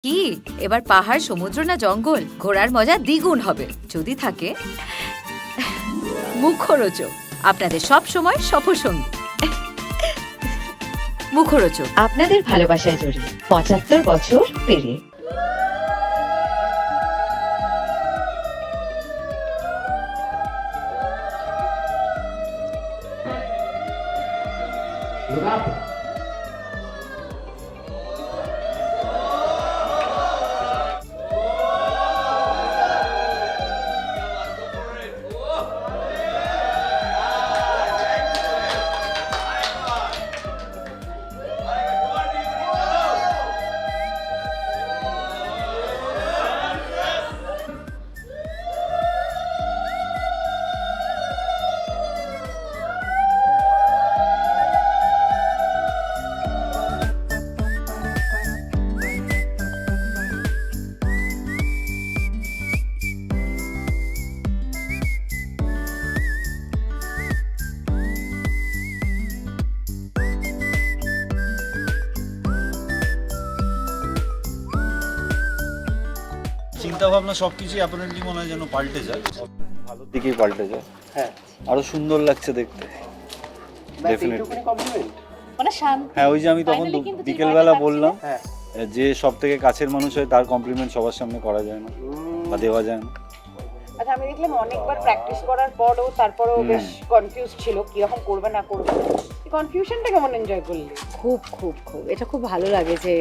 কি এবার পাহাড়, সমুদ্র না জঙ্গল, ঘোরার মজা দ্বিগুণ হবে যদি থাকে মুখরোচক, আপনাদের সব সময় সফরসঙ্গী। মুখরোচক আপনাদের ভালোবাসায় জড়িয়ে ৭৫ বছর পেরিয়ে। চিন্তা ভাবনা সবকিছুই অ্যাপারেন্টলি মনে হয় যেন পাল্টে যায়, ভালোর দিকেই পাল্টে যায়। হ্যাঁ, আরো সুন্দর লাগছে দেখতে। ডেফিনেটলি মানে শান্তি। হ্যাঁ, ওই যে আমি তখন Finally কিন্তু তুই বিকেলবেলা ভয়টা বললাম হ্যাঁ। যে সব থেকে কাছের মানুষ হয় তার কমপ্লিমেন্ট সবার সামনে করা যায় না বা দেওয়া যায় না। আচ্ছা, আমি দেখলাম অনেকবার প্র্যাকটিস করার পরও তারপরেও বেশ কনফিউজ ছিল কিরকম করবে না করবে। এই কনফিউশনটা কেমন এনজয় করলি? খুব খুব খুব এটা খুব ভালো লাগে যে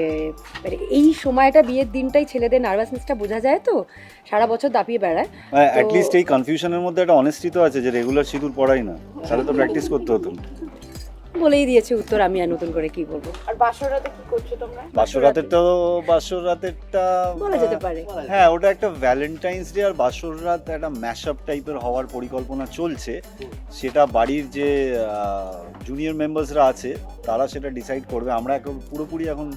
মানে এই সময়টা বিয়ের দিনটাই ছেলেদের নার্ভাসনেসটা বোঝা যায়, তো সারা বছর দাপিয়ে বেড়ায়। অ্যাট লিস্ট এই কনফিউশনের মধ্যে একটা অনেস্টি তো আছে যে রেগুলার সিঁদুর পড়াই না, তাহলে তো প্র্যাকটিস করতে হতো না। বলেই দিয়েছে উত্তর, আমি আর নতুন করে কি বলবো। আর বাসর রাতে কি করছো তোমরা? বাসর রাতেরটা বলা যেতে পারে। হ্যাঁ, ওটা একটা ভ্যালেন্টাইন্স ডে আর বাসর রাত একটা ম্যাশআপ টাইপের হওয়ার পরিকল্পনা চলছে। সেটা বাড়ির যে জুনিয়র মেম্বার্সরা আছে তারা সেটা ডিসাইড করবে। আমরা এখন পুরোপুরি এখন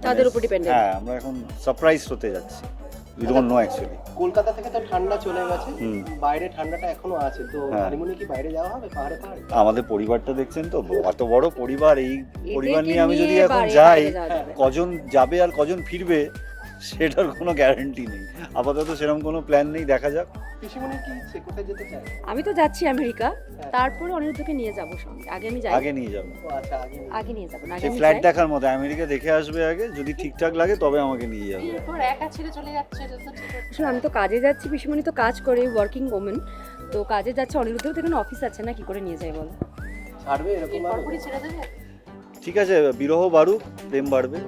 তাদের উপর ডিপেন্ডেন্ট। হ্যাঁ, আমরা এখন সারপ্রাইজ হতে যাচ্ছি। We don't know actually. Kolkata থেকে তো ঠান্ডা চলে গেছে, হুম। বাইরে ঠান্ডাটা এখনো আছে, তো হ্যাঁ। হানিমুনে কি বাইরে যাওয়া হবে পাহাড়ে? আমাদের পরিবারটা দেখছেন তো, অত বড় পরিবার, এই পরিবার এদেরকে নিয়ে আমি যদি নিয়ে এখন বাইরে যাই, যাওয়া যাবে না। কজন যাবে আর কজন ফিরবে সেটার কোনো গ্যারান্টি নেই। আপাতত সেরকম কোনো প্ল্যান নেই, দেখা যাক। পিসিমণি কি সে কোথায় যেতে চায়? আমি তো যাচ্ছি আমেরিকা, হ্যাঁ। তারপরে অনিরুদ্ধকে নিয়ে যাবো সঙ্গে। আগে আমি যাই, আগে নিয়ে যাবে, ও আচ্ছা, আগে আগে নিয়ে যাবো না, আগে সে আমি ফ্ল্যাট যাই। দেখার মতো আমেরিকা দেখে আসবে আগে, যদি ঠিকঠাক লাগে তবে আমাকে নিয়ে যাবে। এরপর একা ছেড়ে চলে যাচ্ছে, এটা তো ঠিক হচ্ছে আসলে আমি তো কাজে যাচ্ছি, পিসিমণি তো কাজ করে, ওয়ার্কিং ওমেন, তো কাজে যাচ্ছে। অনিরুদ্ধও তো এখানে অফিস আছে না, কি করে নিয়ে যাই বলো। ছাড়বে এরকম না। ভাবে? পরপরই ছেড়ে দেবে। ঠিক আছে, বিরহ বাড়ুক, প্রেম বাড়বে।